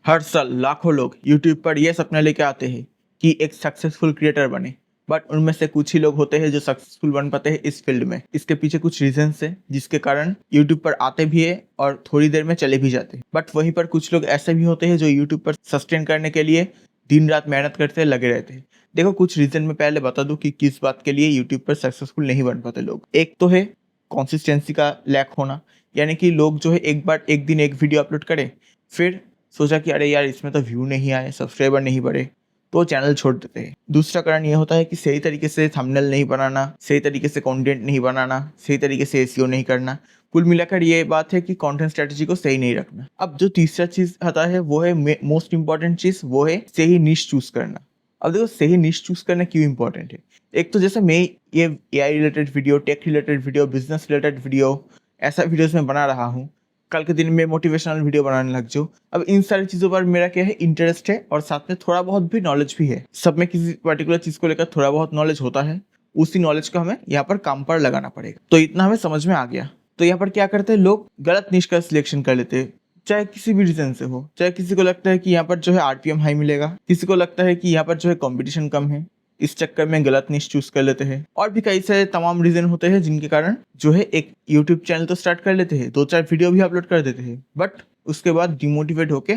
हर साल लाखों लोग यूट्यूब पर ये सपना लेके आते हैं कि एक सक्सेसफुल क्रिएटर बने। बट उनमें से कुछ ही लोग होते हैं जो सक्सेसफुल बन पाते हैं इस फील्ड में। इसके पीछे कुछ रीजंस है जिसके कारण यूट्यूब पर आते भी है और थोड़ी देर में चले भी जाते हैं। बट वहीं पर कुछ लोग ऐसे भी होते हैं जो यूट्यूब पर सस्टेन करने के लिए दिन रात मेहनत करते लगे रहते हैं। देखो, कुछ रीजन में पहले बता दूं कि किस बात के लिए यूट्यूब पर सक्सेसफुल नहीं बन पाते लोग। एक तो है कंसिस्टेंसी का लैक होना, यानी कि लोग जो है एक बार एक दिन एक वीडियो अपलोड करें, फिर सोचा कि अरे यार इसमें तो व्यू नहीं आए, सब्सक्राइबर नहीं बढ़े, तो चैनल छोड़ देते हैं। दूसरा कारण ये होता है कि सही तरीके से थंबनेल नहीं बनाना, सही तरीके से कंटेंट नहीं बनाना, सही तरीके से एसईओ नहीं करना। कुल मिलाकर ये बात है कि कंटेंट स्ट्रेटजी को सही नहीं रखना। अब जो तीसरा चीज आता है वो है मोस्ट इंपॉर्टेंट चीज, वो है सही निश चूज करना। अब देखो, सही निश चूज करना क्यों इंपॉर्टेंट है। एक तो जैसे मैं ये AI related video, tech related video, business related video, ऐसा वीडियोस में बना रहा हूँ। कल के दिन में मोटिवेशनल वीडियो बनाने लग जाऊँ। अब इन सारी चीज़ों पर मेरा क्या है, इंटरेस्ट है और साथ में थोड़ा बहुत भी नॉलेज भी है। सब में किसी पर्टिकुलर चीज़ को लेकर थोड़ा बहुत नॉलेज होता है, उसी नॉलेज को हमें यहाँ पर काम पर लगाना पड़ेगा। तो इतना हमें समझ में आ गया। तो यहाँ पर क्या करते हैं लोग, गलत निश का सिलेक्शन कर लेते हैं, चाहे किसी भी रीजन से हो। चाहे किसी को लगता है कि यहाँ पर जो है आरपीएम हाई मिलेगा, किसी को लगता है कि यहाँ पर जो है कंपटीशन कम है, इस चक्कर में गलत निश चूज कर लेते हैं। और भी कई सारे तमाम रीजन होते हैं जिनके कारण जो है एक यूट्यूब चैनल तो स्टार्ट कर लेते हैं, 2-4 वीडियो भी अपलोड कर देते हैं, बट उसके बाद डिमोटिवेट होके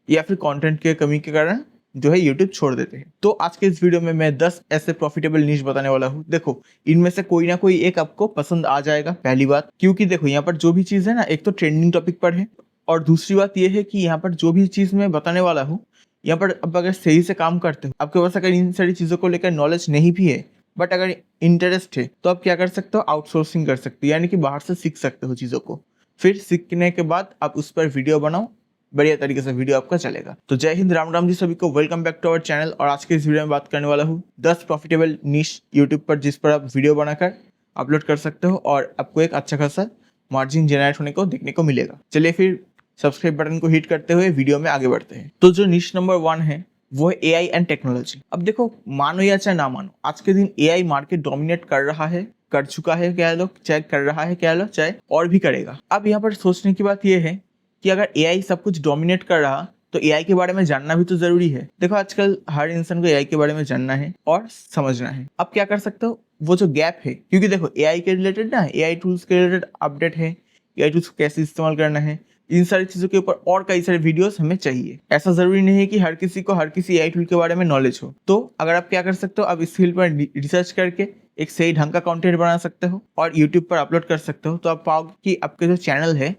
या फिर कंटेंट के कमी के कारण जो है यूट्यूब छोड़ देते हैं। तो आज के इस वीडियो में मैं 10 ऐसे प्रॉफिटेबल निश बताने वाला हूँ। देखो, इनमें से कोई ना कोई एक आपको पसंद आ जाएगा, पहली बात। क्योंकि देखो, यहाँ पर जो भी चीज है ना, एक तो ट्रेंडिंग टॉपिक पर है, और दूसरी बात यह है कि यहाँ पर जो भी चीज मैं बताने वाला हूँ, यहाँ पर अब अगर सही से काम करते हो, आपके पास अगर इन सारी चीज़ों को लेकर नॉलेज नहीं भी है, बट अगर इंटरेस्ट है, तो आप क्या कर सकते हो, आउटसोर्सिंग कर सकते हो, यानी कि बाहर से सीख सकते हो चीज़ों को। फिर सीखने के बाद आप उस पर वीडियो बनाओ, बढ़िया तरीके से वीडियो आपका चलेगा। तो जय हिंद, राम राम जी सभी को, welcome back to our channel. और आज के इस वीडियो में बात करने वाला हूँ 10 प्रॉफिटेबल निश यूट्यूब पर, जिस पर आप वीडियो बनाकर अपलोड कर सकते हो और आपको एक अच्छा खासा मार्जिन जनरेट होने को देखने को मिलेगा। चलिए फिर सब्सक्राइब बटन को हिट करते हुए वीडियो में आगे बढ़ते हैं। तो जो निश नंबर 1 है वो है एआई एंड टेक्नोलॉजी। अब देखो, मानो या चाहे ना मानो, आज के दिन एआई मार्केट डोमिनेट कर रहा है, कर चुका है क्या लो, चाहे कर रहा है क्या लो, चाहे और भी करेगा। अब यहाँ पर सोचने की बात यह है कि अगर एआई सब कुछ डोमिनेट कर रहा, तो एआई के बारे में जानना भी तो जरूरी है। देखो, आजकल हर इंसान को एआई के बारे में जानना है और समझना है। अब क्या कर सकते हो, वो जो गैप है, क्योंकि देखो एआई के रिलेटेड ना, एआई टूल्स के रिलेटेड अपडेट है, एआई टूल्स को कैसे इस्तेमाल करना है, इन सारी चीजों के ऊपर और कई सारे वीडियोस हमें चाहिए। ऐसा जरूरी नहीं है कि हर किसी को हर किसी एआई टूल के बारे में नॉलेज हो। तो अगर आप क्या कर सकते हो, आप इस फील्ड पर रिसर्च करके एक सही ढंग का कंटेंट बना सकते हो और यूट्यूब पर अपलोड कर सकते हो, तो आप पाओगे कि आपके जो चैनल है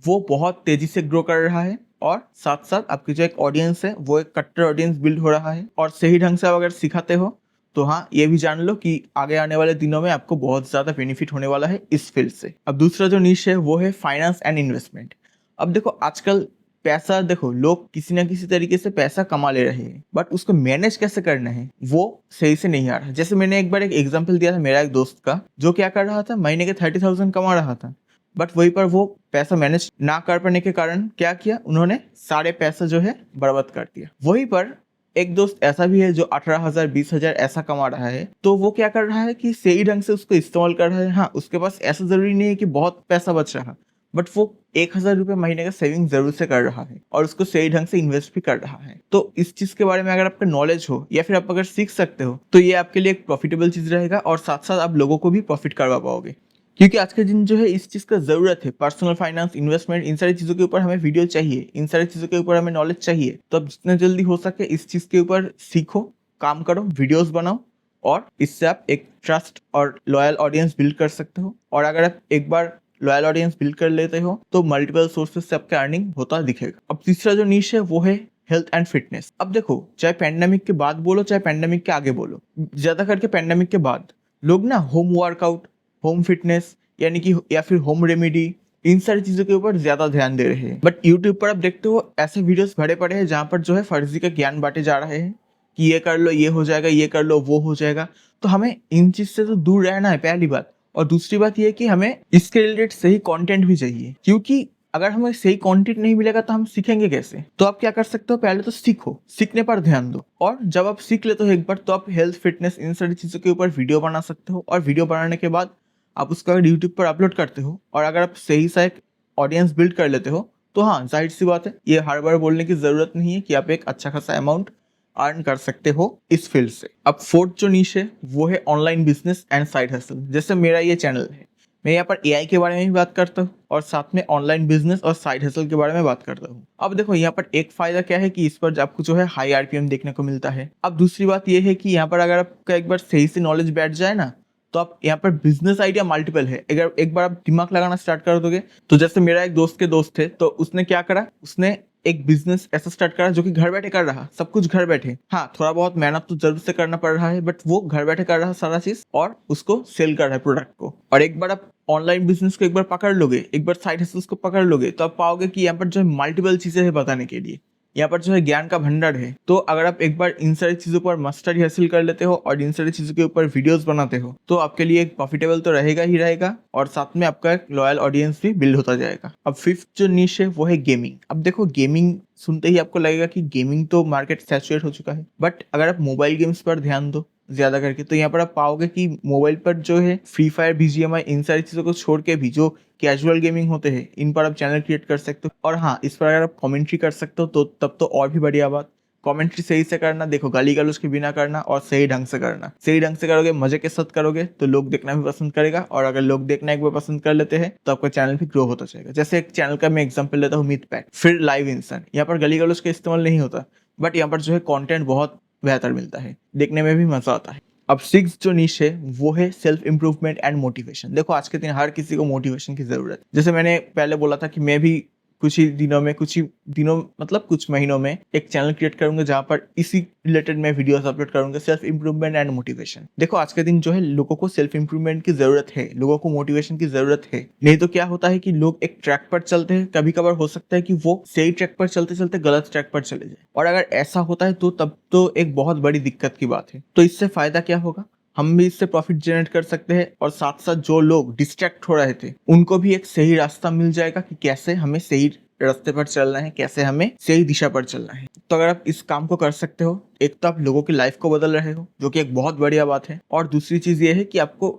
वो बहुत तेजी से ग्रो कर रहा है, और साथ साथ आपकी जो एक ऑडियंस है वो एक कट्टर ऑडियंस बिल्ड हो रहा है। और सही ढंग से आप अगर सिखाते हो, तो हाँ, ये भी जान लो कि आगे आने वाले दिनों में आपको बहुत ज्यादा बेनिफिट होने वाला है इस फील्ड से। अब दूसरा जो निश है वो है फाइनेंस एंड इन्वेस्टमेंट। अब देखो, आजकल पैसा, देखो लोग किसी ना किसी तरीके से पैसा कमा ले रहे हैं, बट उसको मैनेज कैसे करना है वो सही से नहीं आ रहा। जैसे मैंने एक बार एक एग्जांपल दिया था मेरा एक दोस्त का, जो क्या कर रहा था, महीने के 30,000 कमा रहा था, बट वहीं पर वो पैसा मैनेज ना कर पाने के कारण क्या किया, उन्होंने सारे पैसा जो है बर्बाद कर दिया। वहीं पर एक दोस्त ऐसा भी है जो 18,000 20,000 ऐसा कमा रहा है, तो वो क्या कर रहा है कि सही ढंग से उसको इस्तेमाल कर रहा है। हाँ, उसके पास ऐसा जरूरी नहीं है कि बहुत पैसा बच रहा, बट वो 1,000 रुपये महीने का सेविंग जरूर से कर रहा है और उसको सही ढंग से इन्वेस्ट भी कर रहा है। तो इस चीज के बारे में अगर आपका नॉलेज हो या फिर आप अगर सीख सकते हो, तो ये आपके लिए एक प्रॉफिटेबल चीज रहेगा और साथ साथ आप लोगों को भी प्रॉफिट करवा पाओगे। क्योंकि आज के दिन जो है इस चीज का जरूरत है, पर्सनल फाइनेंस, इन्वेस्टमेंट, इन सारी चीजों के ऊपर हमें वीडियो चाहिए, इन सारी चीजों के ऊपर हमें नॉलेज चाहिए। तो अब जितना जल्दी हो सके इस चीज के ऊपर सीखो, काम करो, वीडियोस बनाओ, और इससे आप एक ट्रस्ट और लॉयल ऑडियंस बिल्ड कर सकते हो। और अगर आप एक बार लॉयल ऑडियंस बिल्ड कर लेते हो, तो मल्टीपल सोर्सेज से आपका अर्निंग होता दिखेगा। अब तीसरा जो निश है वो है हेल्थ एंड फिटनेस। अब देखो, चाहे पैंडेमिक के बाद बोलो चाहे पैंडेमिक के आगे बोलो, ज्यादा करके पैंडेमिक के बाद लोग ना होम वर्कआउट, होम फिटनेस, यानी कि या फिर होम रेमेडी, इन सारी चीजों के ऊपर ज्यादा ध्यान दे रहे हैं। बट यूट्यूब पर आप देखते हो ऐसे वीडियोस भरे पड़े हैं जहां पर जो है फर्जी का ज्ञान बांटे जा रहे हैं कि ये कर लो ये हो जाएगा, ये कर लो वो हो जाएगा। तो हमें इन चीज से तो दूर रहना है, पहली बात। और दूसरी बात ये कि हमें इसके रिलेटेड सही कंटेंट भी चाहिए, क्योंकि अगर हमें सही कंटेंट नहीं मिलेगा तो हम सीखेंगे कैसे। तो आप क्या कर सकते हो, पहले तो सीखो, सीखने पर ध्यान दो, और जब आप सीख लेते हो एक बार, तो आप हेल्थ, फिटनेस, इन सारी चीजों के ऊपर वीडियो बना सकते हो। और वीडियो बनाने के बाद आप उसका यूट्यूब पर अपलोड करते हो, और अगर आप सही सा एक ऑडियंस बिल्ड कर लेते हो, तो हाँ, जाहिर सी बात है, ये हर बार बोलने की जरूरत नहीं है कि आप एक अच्छा खासा अमाउंट अर्न कर सकते हो इस फील्ड से। अब फोर्थ जो नीश है वो है online business and side hustle. जैसे मेरा ये चैनल है, मैं यहाँ पर एआई के बारे में भी बात करता हूँ और साथ में ऑनलाइन बिजनेस और साइड हसल के बारे में बात करता हूँ। अब देखो यहाँ पर एक फायदा क्या है कि इस पर आपको जो है हाई आरपीएम देखने को मिलता है। अब दूसरी बात ये है कि यहाँ पर अगर आपका एक बार सही से नॉलेज बैठ जाए ना, तो आप यहाँ पर बिजनेस आइडिया मल्टीपल है। अगर एक बार आप दिमाग लगाना स्टार्ट कर दोगे, तो जैसे मेरा एक दोस्त के दोस्त थे, तो उसने क्या करा, उसने एक बिजनेस ऐसा स्टार्ट करा जो कि घर बैठे कर रहा, सब कुछ घर बैठे। हाँ, थोड़ा बहुत मेहनत तो जरूर से करना पड़ रहा है, बट वो घर बैठे कर रहा सारा चीज और उसको सेल कर रहा है प्रोडक्ट को। और एक बार आप ऑनलाइन बिजनेस को एक बार पकड़ लोगे, एक बार साइड हसल को पकड़ लोगे, तो आप पाओगे कि यहाँ पर जो है मल्टीपल चीजें है बताने के लिए, यहाँ पर जो है ज्ञान का भंडार है। तो अगर आप एक बार इन सारी चीजों पर मास्टरी हासिल कर लेते हो और इन सारी चीजों के ऊपर वीडियोस बनाते हो, तो आपके लिए एक प्रॉफिटेबल तो रहेगा ही रहेगा, और साथ में आपका एक लॉयल ऑडियंस भी बिल्ड होता जाएगा। अब फिफ्थ जो निश है वो है गेमिंग। अब देखो, गेमिंग सुनते ही आपको लगेगा कि गेमिंग तो मार्केट सैचुरेट हो चुका है, बट अगर आप मोबाइल गेम्स पर ध्यान दो ज्यादा करके, तो यहाँ पर आप पाओगे कि मोबाइल पर जो है फ्री फायर, बीजीएमआई, इन सारी चीजों को छोड़ के भी जो कैजुअल गेमिंग होते हैं, इन पर आप चैनल क्रिएट कर सकते हो। और हाँ, इस पर अगर आप कमेंट्री कर सकते हो तो तब तो और भी बढ़िया बात। कमेंट्री सही से करना, देखो गाली गलौज के बिना करना और सही ढंग से करना। सही ढंग से करोगे, मजे के साथ करोगे, तो लोग देखना भी पसंद करेगा, और अगर लोग देखना एक बार पसंद कर लेते हैं तो आपका चैनल भी ग्रो होता जाएगा। जैसे एक चैनल का मैं एग्जांपल लेता हूँ, मिथ पैक, फिर लाइव इंसान। यहाँ पर गाली गलौज का इस्तेमाल नहीं होता, बट यहाँ पर जो है कंटेंट बहुत बेहतर मिलता है, देखने में भी मजा आता है। अब सिक्स जो निश है वो है सेल्फ इंप्रूवमेंट एंड मोटिवेशन। देखो, आज के दिन हर किसी को मोटिवेशन की जरूरत है। जैसे मैंने पहले बोला था कि मैं भी कुछ ही दिनों मतलब कुछ महीनों में एक चैनल क्रिएट करूंगा जहां पर इसी रिलेटेड मैं वीडियोस अपलोड करूंगा, सेल्फ इंप्रूवमेंट एंड मोटिवेशन। देखो, आज के दिन जो है लोगों को सेल्फ इंप्रूवमेंट की जरूरत है, लोगों को मोटिवेशन की जरूरत है। नहीं तो क्या होता है कि लोग एक ट्रैक पर चलते हैं, कभी कभार हो सकता है कि वो सही ट्रैक पर चलते चलते गलत ट्रैक पर चले जाए, और अगर ऐसा होता है तो तब तो एक बहुत बड़ी दिक्कत की बात है। तो इससे फायदा क्या होगा, हम भी इससे प्रॉफिट जनरेट कर सकते हैं, और साथ साथ जो लोग डिस्ट्रैक्ट हो रहे थे उनको भी एक सही रास्ता मिल जाएगा कि कैसे हमें सही रास्ते पर चलना है, कैसे हमें सही दिशा पर चलना है। तो अगर आप इस काम को कर सकते हो, एक तो आप लोगों की लाइफ को बदल रहे हो, जो कि एक बहुत बढ़िया बात है, और दूसरी चीज ये है कि आपको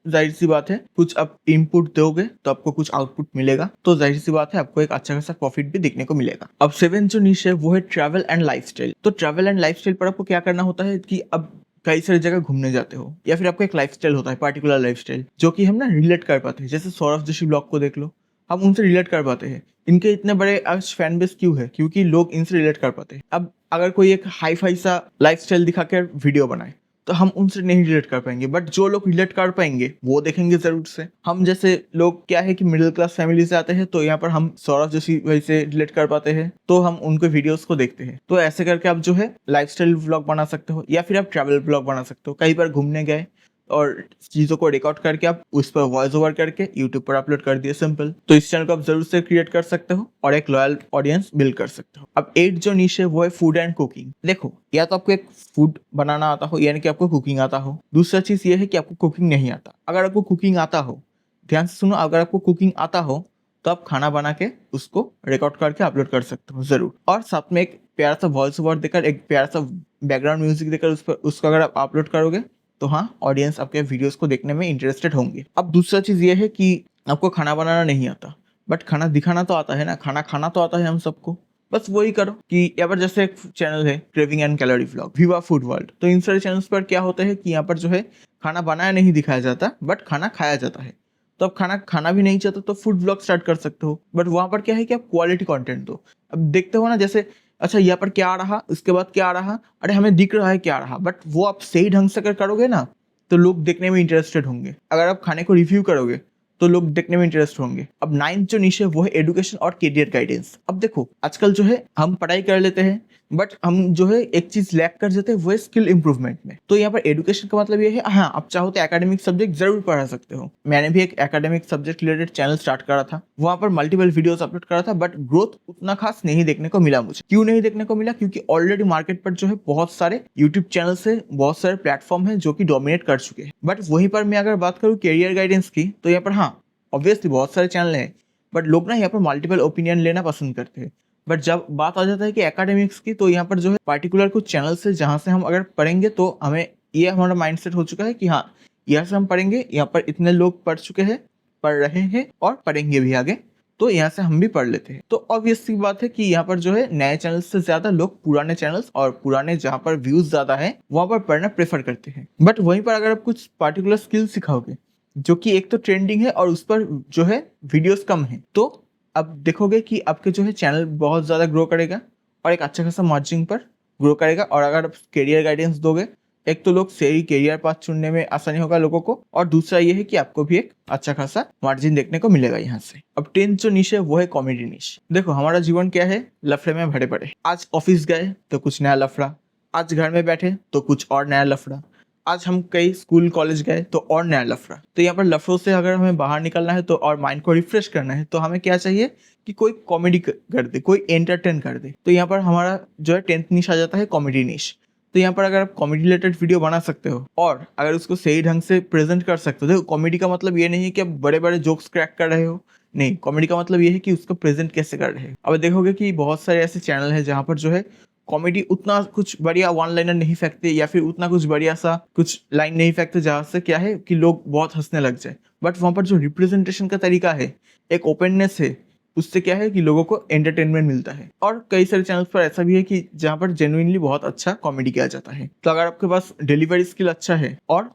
जाहिर सी बात है, कुछ आप इनपुट दोगे तो आपको कुछ आउटपुट मिलेगा, तो जाहिर सी बात है आपको एक अच्छा खासा प्रॉफिट भी देखने को मिलेगा। अब सेवेंथ जो निश है वो है ट्रैवल एंड लाइफस्टाइल। तो ट्रैवल एंड लाइफस्टाइल पर आपको क्या करना होता है कि अब कई सारी जगह घूमने जाते हो, या फिर आपको एक लाइफस्टाइल होता है, पार्टिकुलर लाइफस्टाइल, जो कि हम ना रिलेट कर पाते हैं। जैसे सौरभ जोशी ब्लॉग को देख लो, हम उनसे रिलेट कर पाते हैं। इनके इतने बड़े आज फैन बेस क्यों है, क्योंकि लोग इनसे रिलेट कर पाते हैं। अब अगर कोई एक हाई फाई सा लाइफस्टाइल दिखा कर वीडियो बनाए, तो हम उनसे नहीं रिलेट कर पाएंगे, बट जो लोग रिलेट कर पाएंगे वो देखेंगे जरूर से। हम जैसे लोग क्या है कि मिडिल क्लास फैमिली से आते हैं, तो यहाँ पर हम सौरभ जोशी भाई से रिलेट कर पाते हैं, तो हम उनके वीडियोस को देखते हैं। तो ऐसे करके आप जो है लाइफस्टाइल व्लॉग बना सकते हो, या फिर आप ट्रैवल व्लॉग बना सकते हो। कई बार घूमने गए और चीजों को रिकॉर्ड करके आप उस पर वॉइस ओवर करके यूट्यूब पर अपलोड कर दिए, सिंपल। तो इस चैनल को आप जरूर से क्रिएट कर सकते हो और एक लॉयल ऑडियंस बिल्ड कर सकते हो। अब 8 जो निश है वो है फूड एंड कुकिंग। देखो, या तो आपको एक फूड बनाना आता हो, यानी कि आपको कुकिंग आता हो। दूसरा चीज ये है कि आपको कुकिंग नहीं आता। अगर आपको कुकिंग आता हो, ध्यान से सुनो, अगर आपको कुकिंग आता हो तो आप खाना बना के उसको रिकॉर्ड करके अपलोड कर सकते हो जरूर, और साथ में एक प्यारा सा वॉइस ओवर देकर, एक प्यारा सा बैकग्राउंड म्यूजिक देकर उस पर उसको अगर आप अपलोड करोगे, तो हाँ, ऑडियंस आपके वीडियोस को देखने में इंटरेस्टेड होंगे। अब दूसरा चीज ये है कि आपको खाना बनाना नहीं आता, बट खाना दिखाना तो आता है ना, खाना खाना तो आता है हम सबको। बस वही करो कि यहाँ पर जैसे एक चैनल है क्रेविंग एंड कैलोरी व्लॉग, विवा फूड वर्ल्ड, तो इन सारे चैनल्स पर क्या होता है कि यहाँ पर जो है खाना बनाया नहीं दिखाया जाता, बट खाना खाया जाता है। तो अब खाना खाना भी नहीं चाहते तो फूड ब्लॉग स्टार्ट कर सकते हो, बट वहां पर क्या है कि आप क्वालिटी कंटेंट दो। अब देखते हो ना, जैसे अच्छा यहाँ पर क्या आ रहा, उसके बाद क्या आ रहा, अरे हमें दिख रहा है क्या आ रहा, बट वो आप सही ढंग से अगर करोगे ना, तो लोग देखने में इंटरेस्टेड होंगे। अगर आप खाने को रिव्यू करोगे तो लोग देखने में इंटरेस्ट होंगे। अब 9th जो निश है वो है एजुकेशन और करियर गाइडेंस। अब देखो, आजकल जो है हम पढ़ाई कर लेते हैं, बट हम जो है एक चीज लैक कर जाते हैं, वो है स्किल इंप्रूवमेंट में। तो यहाँ पर एजुकेशन का मतलब ये है, हाँ, आप चाहो तो एकेडमिक सब्जेक्ट जरूर पढ़ा सकते हो। मैंने भी एक academic subject related channel start करा था, वहां पर मल्टीपल वीडियोस अपलोड करा था, बट ग्रोथ उतना खास नहीं देखने को मिला मुझे। क्यों नहीं देखने को मिला? क्योंकि ऑलरेडी मार्केट पर जो है बहुत सारे यूट्यूब चैनल है, बहुत सारे प्लेटफॉर्म है जो कि डोमिनेट कर चुके हैं। बट वहीं पर मैं अगर बात करूँ करियर गाइडेंस की, तो यहाँ पर हाँ, ऑब्वियसली बहुत सारे चैनल हैं, बट लोग ना यहाँ पर मल्टीपल ओपिनियन लेना पसंद करते हैं। बट जब बात आ जाता है कि एकेडमिक्स की, तो यहाँ पर जो है पार्टिकुलर कुछ चैनल्स है जहाँ से हम अगर पढ़ेंगे, तो हमें ये हमारा माइंडसेट हो चुका है कि हाँ, यहाँ से हम पढ़ेंगे, यहाँ पर इतने लोग पढ़ चुके हैं, पढ़ रहे हैं और पढ़ेंगे भी आगे, तो यहाँ से हम भी पढ़ लेते हैं। तो ऑब्वियस सी बात है कि यहाँ पर जो है नए चैनल्स से ज्यादा लोग पुराने चैनल्स और पुराने जहाँ पर व्यूज ज्यादा है वहां पर पढ़ना प्रेफर करते हैं। बट वहीं पर अगर आप कुछ पार्टिकुलर स्किल सिखाओगे जो कि एक तो ट्रेंडिंग है और उस पर जो है वीडियोस कम है, तो अब देखोगे कि आपके जो है चैनल बहुत ज्यादा ग्रो करेगा और एक अच्छा खासा मार्जिन पर ग्रो करेगा। और अगर आप करियर गाइडेंस दोगे, एक तो लोग सही करियर पाथ चुनने में आसानी होगा लोगों को, और दूसरा ये है कि आपको भी एक अच्छा खासा मार्जिन देखने को मिलेगा यहाँ से। अब 10th जो निश है वो है कॉमेडी निश। देखो हमारा जीवन क्या है, लफड़े में भरे पड़े। आज ऑफिस गए तो कुछ नया लफड़ा, आज घर में बैठे तो कुछ और नया लफड़ा, आज हम कई स्कूल कॉलेज गए तो और नया लफड़ा। तो यहाँ पर लफड़ों से अगर हमें बाहर निकलना है तो और माइंड को रिफ्रेश करना है तो हमें क्या चाहिए कि कोई कॉमेडी कर दे, कोई एंटरटेन कर दे। तो यहाँ पर हमारा जो है 10th निश आ जाता है कॉमेडी निश। तो यहाँ पर अगर आप कॉमेडी रिलेटेड वीडियो बना सकते हो और अगर उसको सही ढंग से प्रेजेंट कर सकते हो, देखो कॉमेडी का मतलब ये नहीं है कि आप बड़े बड़े जोक्स क्रैक कर रहे हो, नहीं, कॉमेडी का मतलब ये है कि उसको प्रेजेंट कैसे कर रहे हो। अब देखोगे कि बहुत सारे ऐसे चैनल है जहाँ पर जो है कॉमेडी उतना कुछ बढ़िया वन लाइनर नहीं फेंकते या फिर उतना कुछ बढ़िया सा कुछ लाइन नहीं फेंकते जहाँ से क्या है कि लोग बहुत हंसने लग जाए। बट वहाँ पर जो रिप्रेजेंटेशन का तरीका है, एक ओपननेस है, उससे क्या है कि लोगों को एंटरटेनमेंट मिलता है। और कई सारे चैनल्स पर ऐसा भी है कि जहाँ पर जेन्युइनली बहुत अच्छा कॉमेडी किया जाता है। तो अगर आपके पास डिलीवरी स्किल अच्छा है और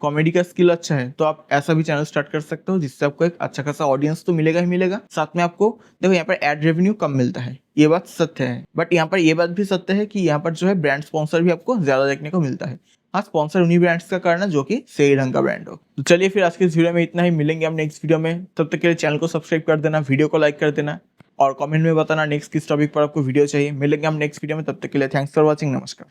कॉमेडी का स्किल अच्छा है तो आप ऐसा भी चैनल स्टार्ट कर सकते हो जिससे आपको एक अच्छा खासा ऑडियंस तो मिलेगा ही मिलेगा, साथ में आपको देखो यहाँ पर एड रेवेन्यू कम मिलता है, ये बात सत्य है। बट यहाँ पर ये बात भी सत्य है कि यहाँ पर जो है ब्रांड स्पॉन्सर भी आपको ज्यादा देखने को मिलता है। हाँ, स्पॉन्सर उन्हीं ब्रांड्स का करना जो कि सही ढंग का ब्रांड हो। तो चलिए फिर आज के इस वीडियो में इतना ही, मिलेंगे हम नेक्स्ट वीडियो में। तब तक के लिए चैनल को सब्सक्राइब कर देना, वीडियो को लाइक कर देना और कमेंट में बताना नेक्स्ट किस टॉपिक पर आपको वीडियो चाहिए। मिलेंगे हम नेक्स्ट वीडियो में, तब तक के लिए थैंक्स फॉर वॉचिंग, नमस्कार।